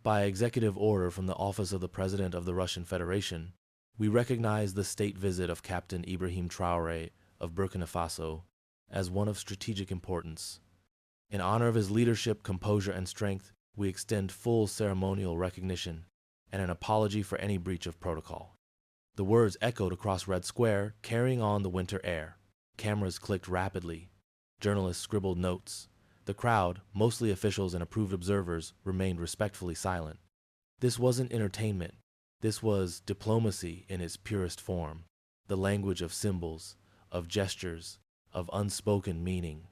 By executive order from the Office of the President of the Russian Federation, we recognize the state visit of Captain Ibrahim Traore of Burkina Faso as one of strategic importance. In honor of his leadership, composure, and strength, we extend full ceremonial recognition and an apology for any breach of protocol. The words echoed across Red Square, carrying on the winter air. Cameras clicked rapidly. Journalists scribbled notes. The crowd, mostly officials and approved observers, remained respectfully silent. This wasn't entertainment. This was diplomacy in its purest form, the language of symbols, of gestures, of unspoken meaning.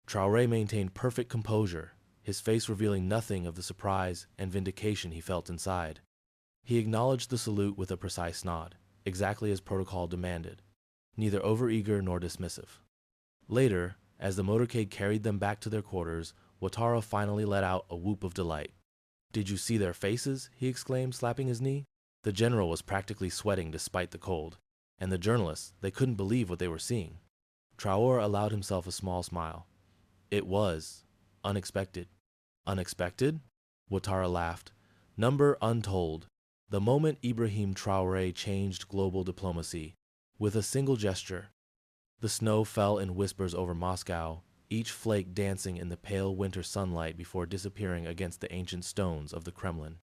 Traore maintained perfect composure, his face revealing nothing of the surprise and vindication he felt inside. He acknowledged the salute with a precise nod, exactly as protocol demanded, neither overeager nor dismissive. Later, as the motorcade carried them back to their quarters, Ouattara finally let out a whoop of delight. "Did you see their faces?" he exclaimed, slapping his knee. The general was practically sweating despite the cold, and the journalists, they couldn't believe what they were seeing. Traore allowed himself a small smile. "It was unexpected." "Unexpected?" Ouattara laughed. "Number untold." The moment Ibrahim Traore changed global diplomacy, with a single gesture. The snow fell in whispers over Moscow, each flake dancing in the pale winter sunlight before disappearing against the ancient stones of the Kremlin.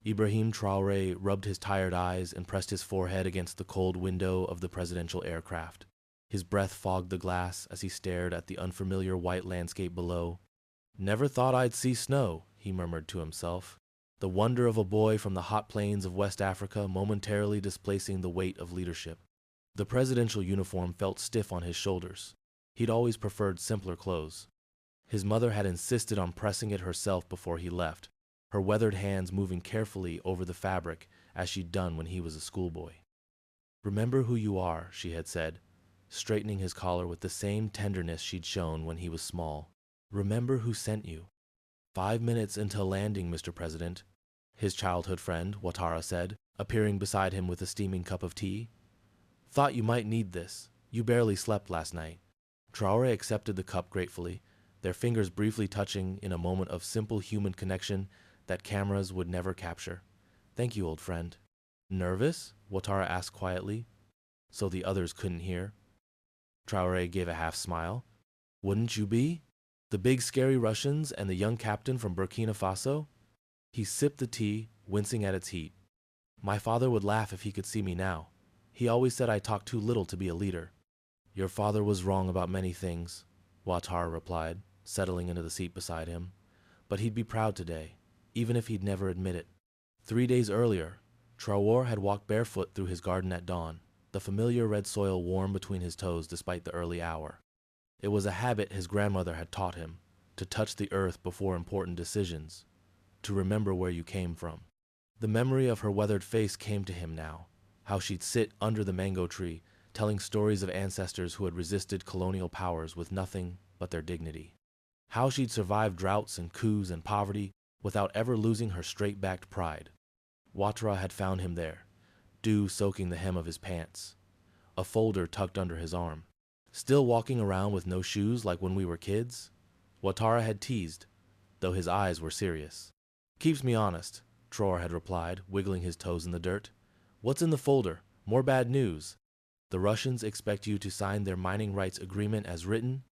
Ibrahim Traore rubbed his tired eyes and pressed his forehead against the cold window of the presidential aircraft. His breath fogged the glass as he stared at the unfamiliar white landscape below. "Never thought I'd see snow," he murmured to himself. The wonder of a boy from the hot plains of West Africa momentarily displacing the weight of leadership. The presidential uniform felt stiff on his shoulders. He'd always preferred simpler clothes. His mother had insisted on pressing it herself before he left, her weathered hands moving carefully over the fabric as she'd done when he was a schoolboy. "Remember who you are," she had said, straightening his collar with the same tenderness she'd shown when he was small. "Remember who sent you." "5 minutes until landing, Mr. President," his childhood friend, Ouattara said, appearing beside him with a steaming cup of tea. "Thought you might need this. You barely slept last night." Traore accepted the cup gratefully, their fingers briefly touching in a moment of simple human connection that cameras would never capture. "Thank you, old friend." "Nervous?" Ouattara asked quietly, so the others couldn't hear. Traore gave a half-smile. "Wouldn't you be? The big scary Russians and the young captain from Burkina Faso?" He sipped the tea, wincing at its heat. "My father would laugh if he could see me now. He always said I talked too little to be a leader." "Your father was wrong about many things," Ouattara replied, settling into the seat beside him. "But he'd be proud today, even if he'd never admit it." 3 days earlier, Traore had walked barefoot through his garden at dawn, the familiar red soil warm between his toes despite the early hour. It was a habit his grandmother had taught him, to touch the earth before important decisions, to remember where you came from. The memory of her weathered face came to him now, how she'd sit under the mango tree, telling stories of ancestors who had resisted colonial powers with nothing but their dignity. How she'd survived droughts and coups and poverty without ever losing her straight-backed pride. Ouattara had found him there, dew soaking the hem of his pants, a folder tucked under his arm. "Still walking around with no shoes like when we were kids?" Ouattara had teased, though his eyes were serious. "Keeps me honest," Traore had replied, wiggling his toes in the dirt. "What's in the folder? More bad news." "The Russians expect you to sign their mining rights agreement as written,"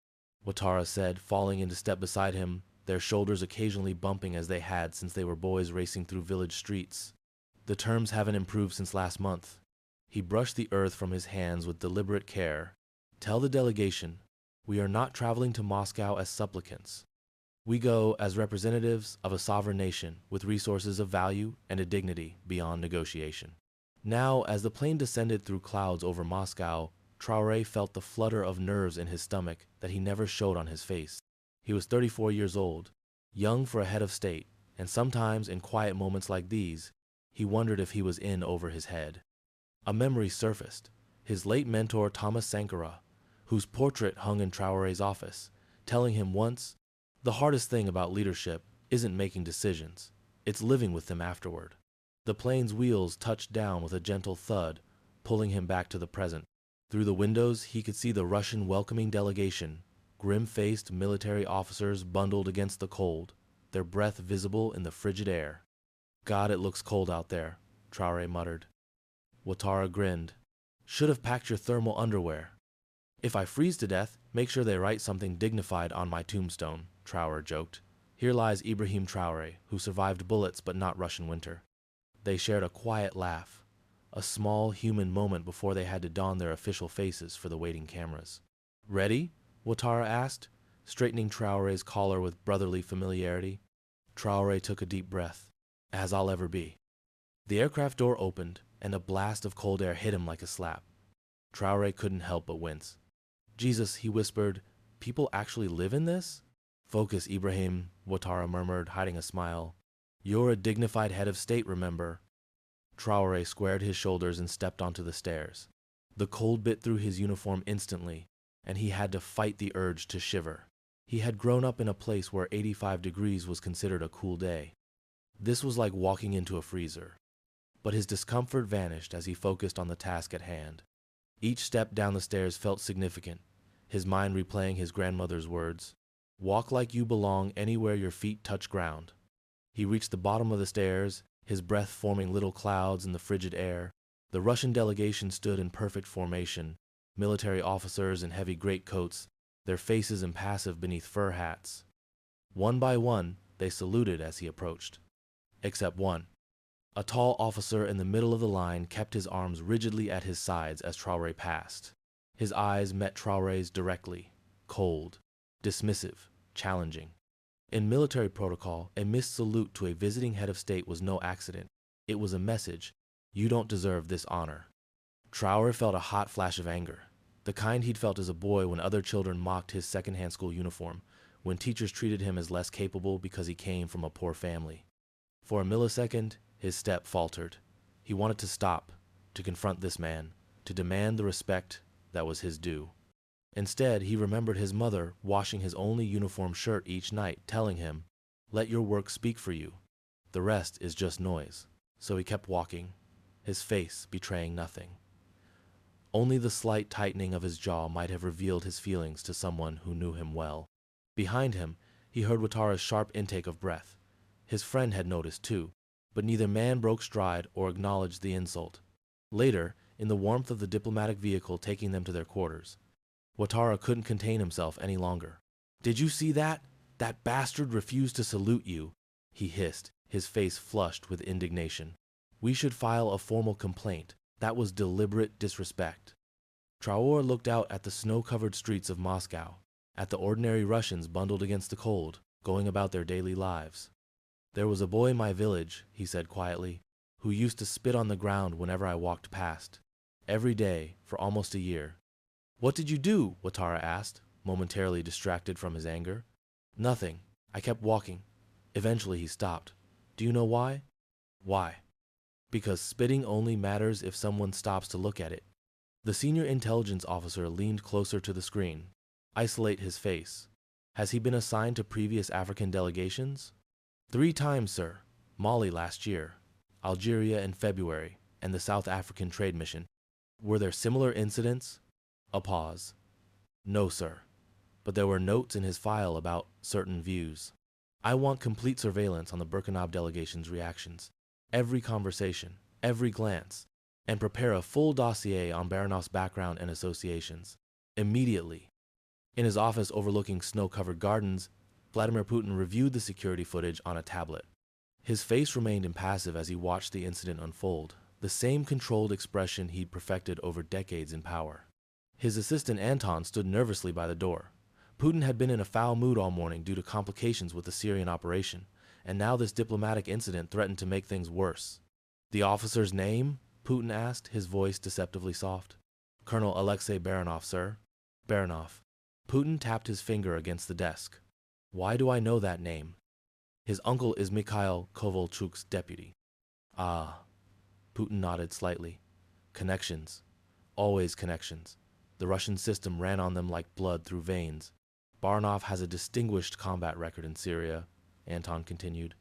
Ouattara said, falling into step beside him, their shoulders occasionally bumping as they had since they were boys racing through village streets. "The terms haven't improved since last month." He brushed the earth from his hands with deliberate care. "Tell the delegation, we are not traveling to Moscow as supplicants. We go as representatives of a sovereign nation with resources of value and a dignity beyond negotiation." Now, as the plane descended through clouds over Moscow, Traore felt the flutter of nerves in his stomach that he never showed on his face. He was 34 years old, young for a head of state, and sometimes in quiet moments like these, he wondered if he was in over his head. A memory surfaced, his late mentor Thomas Sankara, whose portrait hung in Traore's office, telling him once, "The hardest thing about leadership isn't making decisions, it's living with them afterward." The plane's wheels touched down with a gentle thud, pulling him back to the present. Through the windows, he could see the Russian welcoming delegation, grim-faced military officers bundled against the cold, their breath visible in the frigid air. God, it looks cold out there, Traore muttered. Ouattara grinned. Should have packed your thermal underwear. If I freeze to death, make sure they write something dignified on my tombstone, Traore joked. Here lies Ibrahim Traore, who survived bullets but not Russian winter. They shared a quiet laugh, a small human moment before they had to don their official faces for the waiting cameras. Ready? Ouattara asked, straightening Traore's collar with brotherly familiarity. Traore took a deep breath. As I'll ever be. The aircraft door opened, and a blast of cold air hit him like a slap. Traore couldn't help but wince. Jesus, he whispered, people actually live in this? Focus, Ibrahim, Ouattara murmured, hiding a smile. You're a dignified head of state, remember? Traore squared his shoulders and stepped onto the stairs. The cold bit through his uniform instantly, and he had to fight the urge to shiver. He had grown up in a place where 85 degrees was considered a cool day. This was like walking into a freezer. But his discomfort vanished as he focused on the task at hand. Each step down the stairs felt significant, his mind replaying his grandmother's words. Walk like you belong anywhere your feet touch ground. He reached the bottom of the stairs, his breath forming little clouds in the frigid air. The Russian delegation stood in perfect formation, military officers in heavy greatcoats, their faces impassive beneath fur hats. One by one, they saluted as he approached. Except one. A tall officer in the middle of the line kept his arms rigidly at his sides as Traore passed. His eyes met Traore's directly, cold, dismissive, challenging. In military protocol, a missed salute to a visiting head of state was no accident. It was a message. You don't deserve this honor. Traore felt a hot flash of anger, the kind he'd felt as a boy when other children mocked his secondhand school uniform, when teachers treated him as less capable because he came from a poor family. For a millisecond, his step faltered. He wanted to stop, to confront this man, to demand the respect that was his due. Instead, he remembered his mother washing his only uniform shirt each night, telling him, "Let your work speak for you. The rest is just noise." So he kept walking, his face betraying nothing. Only the slight tightening of his jaw might have revealed his feelings to someone who knew him well. Behind him, he heard Ouattara's sharp intake of breath. His friend had noticed too, but neither man broke stride or acknowledged the insult. Later, in the warmth of the diplomatic vehicle taking them to their quarters, Ouattara couldn't contain himself any longer. "Did you see that? That bastard refused to salute you," he hissed, his face flushed with indignation. "We should file a formal complaint. That was deliberate disrespect." Traore looked out at the snow-covered streets of Moscow, at the ordinary Russians bundled against the cold, going about their daily lives. "There was a boy in my village," he said quietly, "who used to spit on the ground whenever I walked past. Every day, for almost a year." "What did you do?" Ouattara asked, momentarily distracted from his anger. "Nothing. I kept walking. Eventually he stopped. Do you know why?" "Why?" "Because spitting only matters if someone stops to look at it." The senior intelligence officer leaned closer to the screen. "Isolate his face. Has he been assigned to previous African delegations?" "3 times, sir. Mali last year, Algeria in February, and the South African Trade Mission." "Were there similar incidents?" A pause. "No, sir. But there were notes in his file about certain views. I want complete surveillance on the Burkina delegation's reactions. Every conversation, every glance, and prepare a full dossier on Baranov's background and associations. Immediately." In his office overlooking snow-covered gardens, Vladimir Putin reviewed the security footage on a tablet. His face remained impassive as he watched the incident unfold, the same controlled expression he'd perfected over decades in power. His assistant Anton stood nervously by the door. Putin had been in a foul mood all morning due to complications with the Syrian operation, and now this diplomatic incident threatened to make things worse. "The officer's name?" Putin asked, his voice deceptively soft. "Colonel Alexei Baranov, sir." "Baranov." Putin tapped his finger against the desk. "Why do I know that name?" "His uncle is Mikhail Kovalchuk's deputy." "Ah." Putin nodded slightly. "Connections. Always connections. The Russian system ran on them like blood through veins. Baranov has a distinguished combat record in Syria," Anton continued.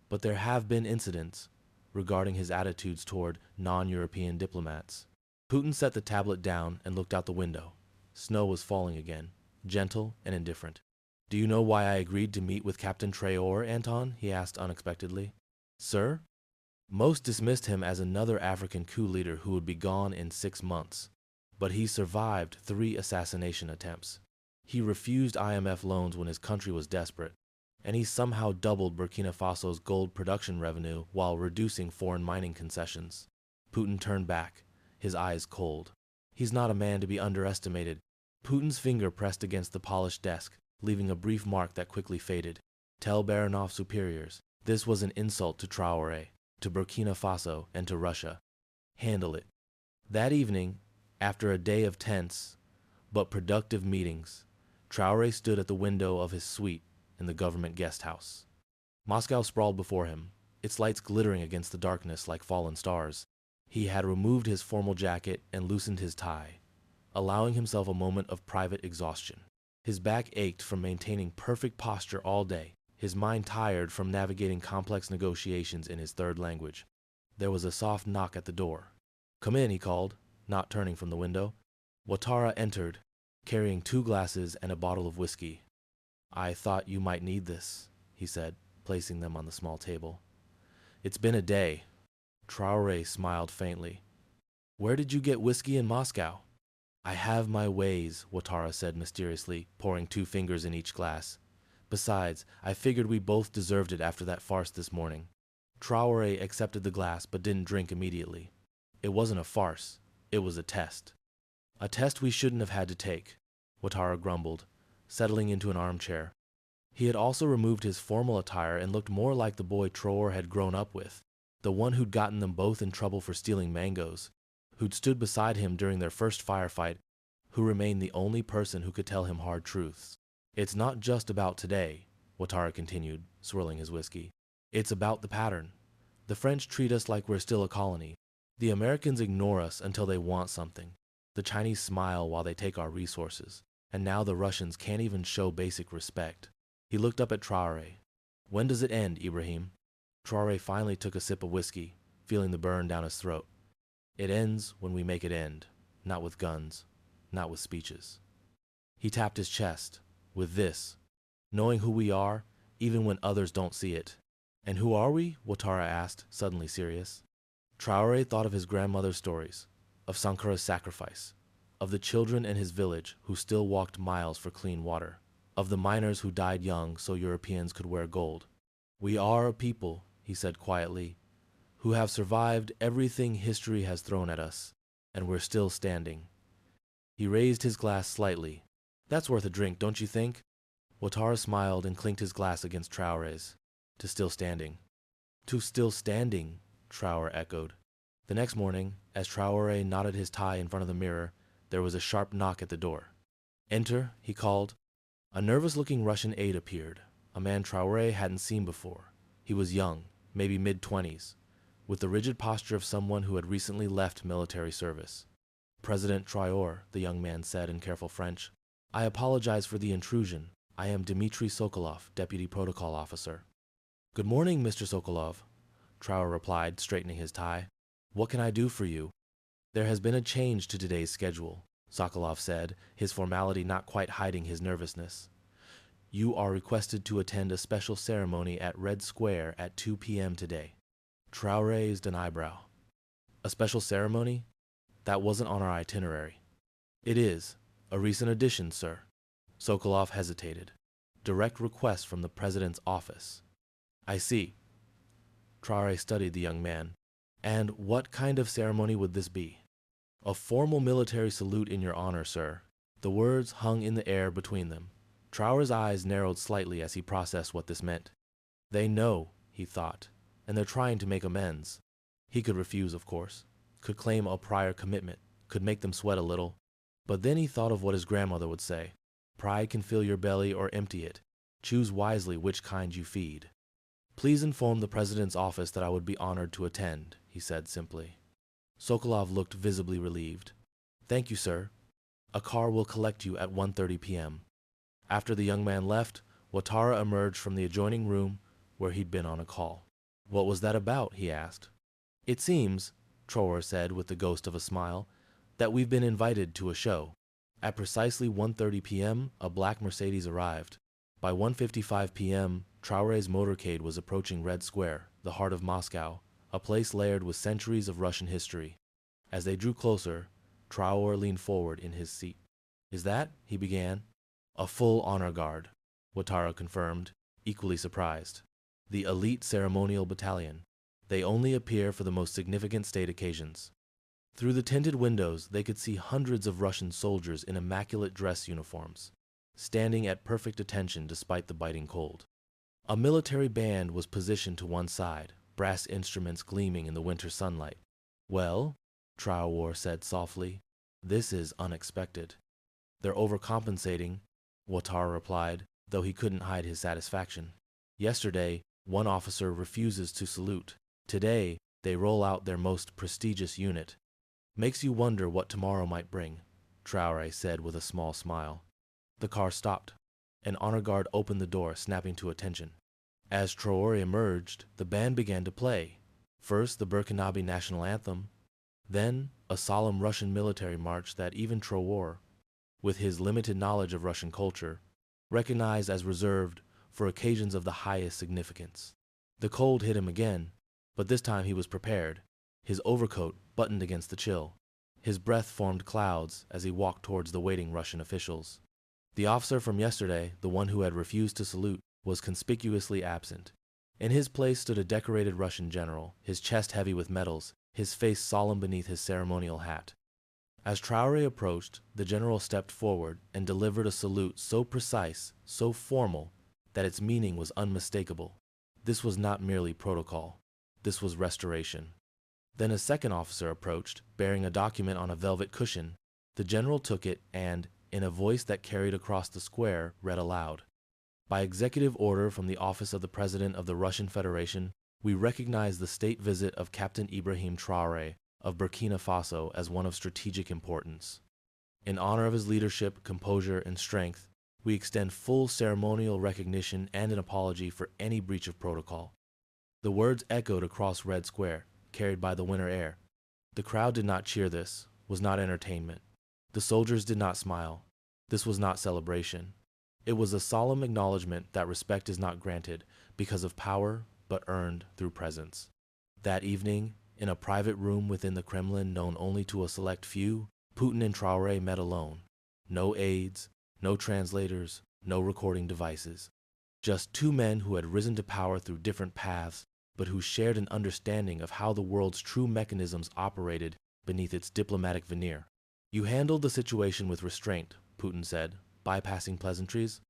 "But there have been incidents regarding his attitudes toward non-European diplomats." Putin set the tablet down and looked out the window. Snow was falling again, gentle and indifferent. "Do you know why I agreed to meet with Captain Traore, Anton?" he asked unexpectedly. "Sir?" Most dismissed him as another African coup leader who would be gone in 6 months. But he survived 3 assassination attempts. He refused IMF loans when his country was desperate, and he somehow doubled Burkina Faso's gold production revenue while reducing foreign mining concessions. Putin turned back, his eyes cold. He's not a man to be underestimated. Putin's finger pressed against the polished desk, leaving a brief mark that quickly faded. Tell Baranov's superiors, this was an insult to Traore, to Burkina Faso, and to Russia. Handle it. That evening, after a day of tense but productive meetings, Traore stood at the window of his suite in the government guest house. Moscow sprawled before him, its lights glittering against the darkness like fallen stars. He had removed his formal jacket and loosened his tie, allowing himself a moment of private exhaustion. His back ached from maintaining perfect posture all day, his mind tired from navigating complex negotiations in his third language. There was a soft knock at the door. "Come in," he called, not turning from the window. Ouattara entered, carrying 2 glasses and a bottle of whiskey. "I thought you might need this," he said, placing them on the small table. "It's been a day." Traore smiled faintly. "Where did you get whiskey in Moscow?" "I have my ways," Ouattara said mysteriously, pouring 2 fingers in each glass. "Besides, I figured we both deserved it after that farce this morning." Traore accepted the glass but didn't drink immediately. It wasn't a farce, it was a test. "A test we shouldn't have had to take," Ouattara grumbled, settling into an armchair. He had also removed his formal attire and looked more like the boy Traore had grown up with, the one who'd gotten them both in trouble for stealing mangoes, who'd stood beside him during their first firefight, who remained the only person who could tell him hard truths. "It's not just about today," Ouattara continued, swirling his whiskey. "It's about the pattern. The French treat us like we're still a colony. The Americans ignore us until they want something. The Chinese smile while they take our resources. And now the Russians can't even show basic respect." He looked up at Traore. "When does it end, Ibrahim?" Traore finally took a sip of whiskey, feeling the burn down his throat. "It ends when we make it end. Not with guns. Not with speeches." He tapped his chest. "With this. Knowing who we are, even when others don't see it." "And who are we?" Ouattara asked, suddenly serious. Traore thought of his grandmother's stories, of Sankara's sacrifice, of the children in his village who still walked miles for clean water, of the miners who died young so Europeans could wear gold. "We are a people," he said quietly, "who have survived everything history has thrown at us, and we're still standing." He raised his glass slightly. "That's worth a drink, don't you think?" Ouattara smiled and clinked his glass against Traore's. "To still standing." "To still standing," Traore echoed. The next morning, as Traore knotted his tie in front of the mirror, there was a sharp knock at the door. "Enter," he called. A nervous-looking Russian aide appeared, a man Traore hadn't seen before. He was young, maybe mid-20s, with the rigid posture of someone who had recently left military service. "President Traore," the young man said in careful French, "I apologize for the intrusion. I am Dmitry Sokolov, Deputy Protocol Officer." "Good morning, Mr. Sokolov," Traore replied, straightening his tie. "What can I do for you?" "There has been a change to today's schedule," Sokolov said, his formality not quite hiding his nervousness. "You are requested to attend a special ceremony at Red Square at 2 p.m. today." Traore raised an eyebrow. "A special ceremony? That wasn't on our itinerary." "It is. A recent addition, sir." Sokolov hesitated. "Direct request from the president's office." "I see." Traore studied the young man. "And what kind of ceremony would this be?" "A formal military salute in your honor, sir." The words hung in the air between them. Traore's eyes narrowed slightly as he processed what this meant. They know, he thought, and they're trying to make amends. He could refuse, of course, could claim a prior commitment, could make them sweat a little. But then he thought of what his grandmother would say. Pride can fill your belly or empty it. Choose wisely which kind you feed. "Please inform the president's office that I would be honored to attend," he said simply. Sokolov looked visibly relieved. "Thank you, sir. A car will collect you at 1:30 p.m. After the young man left, Ouattara emerged from the adjoining room where he'd been on a call. "What was that about?" he asked. "It seems," Traore said with the ghost of a smile, "that we've been invited to a show." At precisely 1:30 p.m., a black Mercedes arrived. By 1:55 p.m., Traore's motorcade was approaching Red Square, the heart of Moscow, a place layered with centuries of Russian history. As they drew closer, Traore leaned forward in his seat. "Is that?" he began. "A full honor guard," Ouattara confirmed, equally surprised. "The elite ceremonial battalion. They only appear for the most significant state occasions." Through the tinted windows, they could see hundreds of Russian soldiers in immaculate dress uniforms, standing at perfect attention despite the biting cold. A military band was positioned to one side, brass instruments gleaming in the winter sunlight. "Well," Traore said softly, "this is unexpected." "They're overcompensating," Ouattara replied, though he couldn't hide his satisfaction. "Yesterday, one officer refuses to salute. Today, they roll out their most prestigious unit. Makes you wonder what tomorrow might bring," Traore said with a small smile. The car stopped. An honor guard opened the door, snapping to attention. As Traore emerged, the band began to play. First the Burkinabe national anthem, then a solemn Russian military march that even Traore, with his limited knowledge of Russian culture, recognized as reserved for occasions of the highest significance. The cold hit him again, but this time he was prepared, his overcoat buttoned against the chill. His breath formed clouds as he walked towards the waiting Russian officials. The officer from yesterday, the one who had refused to salute, was conspicuously absent. In his place stood a decorated Russian general, his chest heavy with medals, his face solemn beneath his ceremonial hat. As Traore approached, the general stepped forward and delivered a salute so precise, so formal, that its meaning was unmistakable. This was not merely protocol. This was restoration. Then a second officer approached, bearing a document on a velvet cushion. The general took it and, in a voice that carried across the square, read aloud. "By executive order from the office of the President of the Russian Federation, we recognize the state visit of Captain Ibrahim Traore of Burkina Faso as one of strategic importance. In honor of his leadership, composure, and strength, we extend full ceremonial recognition and an apology for any breach of protocol." The words echoed across Red Square, carried by the winter air. The crowd did not cheer. This was not entertainment. The soldiers did not smile. This was not celebration. It was a solemn acknowledgement that respect is not granted because of power, but earned through presence. That evening, in a private room within the Kremlin known only to a select few, Putin and Traore met alone. No aides, no translators, no recording devices. Just two men who had risen to power through different paths, but who shared an understanding of how the world's true mechanisms operated beneath its diplomatic veneer. "You handled the situation with restraint," Putin said, bypassing pleasantries.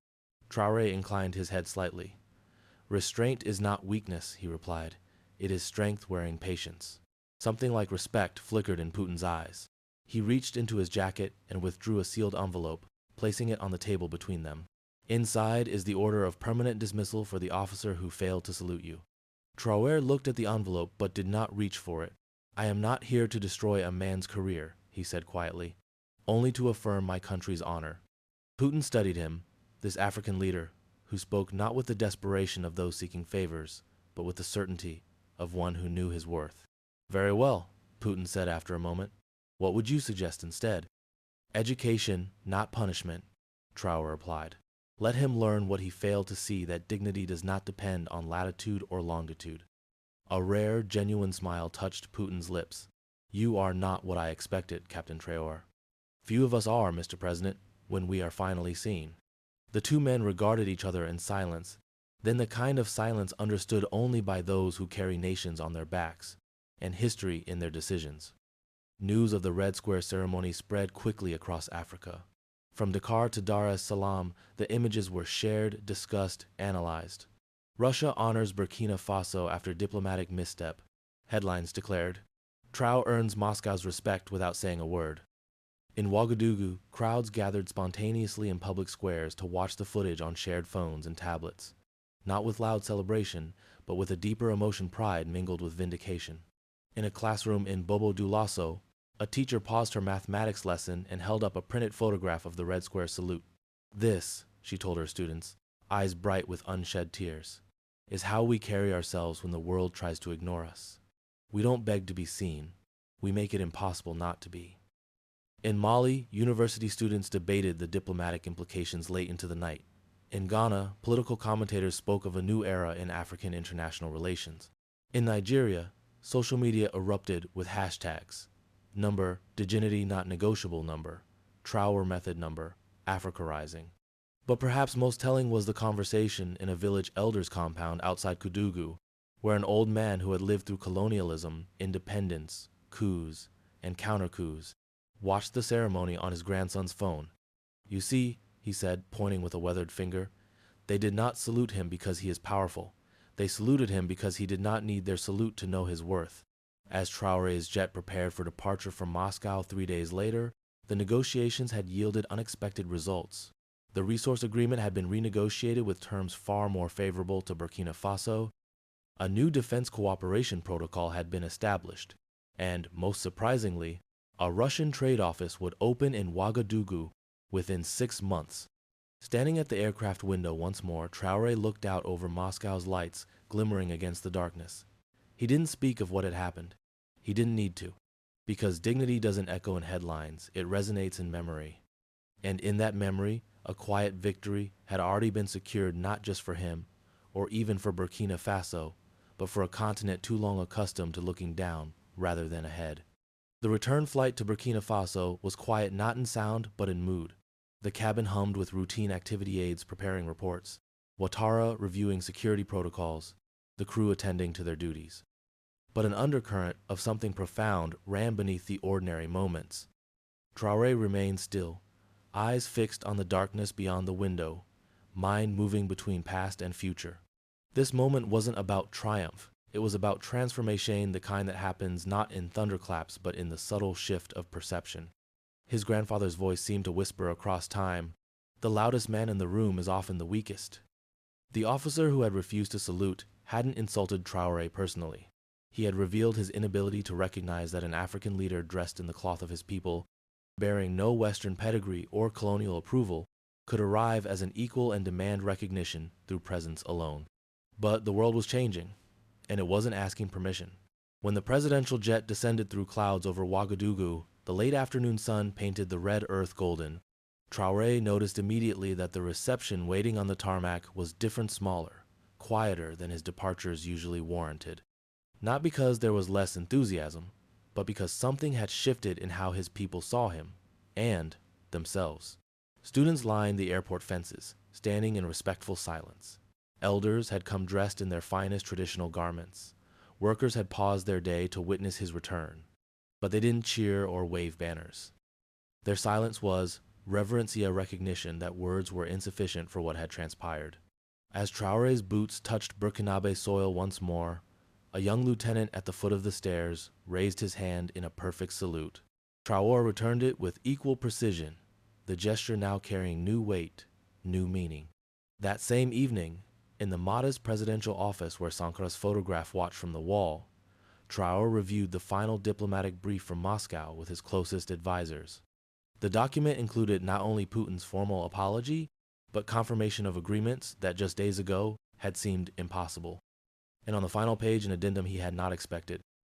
Traore inclined his head slightly. "Restraint is not weakness," he replied. "It is strength wearing patience." Something like respect flickered in Putin's eyes. He reached into his jacket and withdrew a sealed envelope, placing it on the table between them. "Inside is the order of permanent dismissal for the officer who failed to salute you." Traore looked at the envelope but did not reach for it. "I am not here to destroy a man's career," he said quietly, "only to affirm my country's honor." Putin studied him, this African leader, who spoke not with the desperation of those seeking favors, but with the certainty of one who knew his worth. "Very well," Putin said after a moment. "What would you suggest instead?" "Education, not punishment," Traore replied. "Let him learn what he failed to see, that dignity does not depend on latitude or longitude." A rare, genuine smile touched Putin's lips. "You are not what I expected, Captain Traore." "Few of us are, Mr. President, when we are finally seen." The two men regarded each other in silence, then the kind of silence understood only by those who carry nations on their backs, and history in their decisions. News of the Red Square ceremony spread quickly across Africa. From Dakar to Dar es Salaam, the images were shared, discussed, analyzed. "Russia honors Burkina Faso after diplomatic misstep," headlines declared. "Traore earns Moscow's respect without saying a word." In Ouagadougou, crowds gathered spontaneously in public squares to watch the footage on shared phones and tablets, not with loud celebration, but with a deeper emotion, pride mingled with vindication. In a classroom in Bobo Dioulasso, a teacher paused her mathematics lesson and held up a printed photograph of the Red Square salute. "This," she told her students, eyes bright with unshed tears, "is how we carry ourselves when the world tries to ignore us. We don't beg to be seen. We make it impossible not to be." In Mali, university students debated the diplomatic implications late into the night. In Ghana, political commentators spoke of a new era in African international relations. In Nigeria, social media erupted with hashtags: number, dignity not negotiable number, Traore method number, Africa rising. But perhaps most telling was the conversation in a village elders compound outside Kudugu, where an old man who had lived through colonialism, independence, coups, and counter-coups watched the ceremony on his grandson's phone. "You see," he said, pointing with a weathered finger, "they did not salute him because he is powerful. They saluted him because he did not need their salute to know his worth." As Traore's jet prepared for departure from Moscow 3 days later, the negotiations had yielded unexpected results. The resource agreement had been renegotiated with terms far more favorable to Burkina Faso. A new defense cooperation protocol had been established, and, most surprisingly, a Russian trade office would open in Ouagadougou within 6 months. Standing at the aircraft window once more, Traore looked out over Moscow's lights glimmering against the darkness. He didn't speak of what had happened. He didn't need to, because dignity doesn't echo in headlines, it resonates in memory. And in that memory, a quiet victory had already been secured not just for him, or even for Burkina Faso, but for a continent too long accustomed to looking down rather than ahead. The return flight to Burkina Faso was quiet not in sound but in mood. The cabin hummed with routine activity aides preparing reports, Ouattara reviewing security protocols, the crew attending to their duties. But an undercurrent of something profound ran beneath the ordinary moments. Traore remained still, eyes fixed on the darkness beyond the window, mind moving between past and future. This moment wasn't about triumph. It was about transformation, the kind that happens not in thunderclaps but in the subtle shift of perception. His grandfather's voice seemed to whisper across time, "The loudest man in the room is often the weakest." The officer who had refused to salute hadn't insulted Traore personally. He had revealed his inability to recognize that an African leader dressed in the cloth of his people, bearing no Western pedigree or colonial approval, could arrive as an equal and demand recognition through presence alone. But the world was changing, and it wasn't asking permission. When the presidential jet descended through clouds over Ouagadougou, the late afternoon sun painted the red earth golden. Traore noticed immediately that the reception waiting on the tarmac was different, smaller, quieter than his departures usually warranted. Not because there was less enthusiasm, but because something had shifted in how his people saw him, and themselves. Students lined the airport fences, standing in respectful silence. Elders had come dressed in their finest traditional garments. Workers had paused their day to witness his return, but they didn't cheer or wave banners. Their silence was reverencia recognition that words were insufficient for what had transpired. As Traore's boots touched Burkinabe soil once more, a young lieutenant at the foot of the stairs raised his hand in a perfect salute. Traore returned it with equal precision, the gesture now carrying new weight, new meaning. That same evening, in the modest presidential office where Sankara's photograph watched from the wall, Traore reviewed the final diplomatic brief from Moscow with his closest advisors. The document included not only Putin's formal apology, but confirmation of agreements that just days ago had seemed impossible. And on the final page, an addendum he had not expected: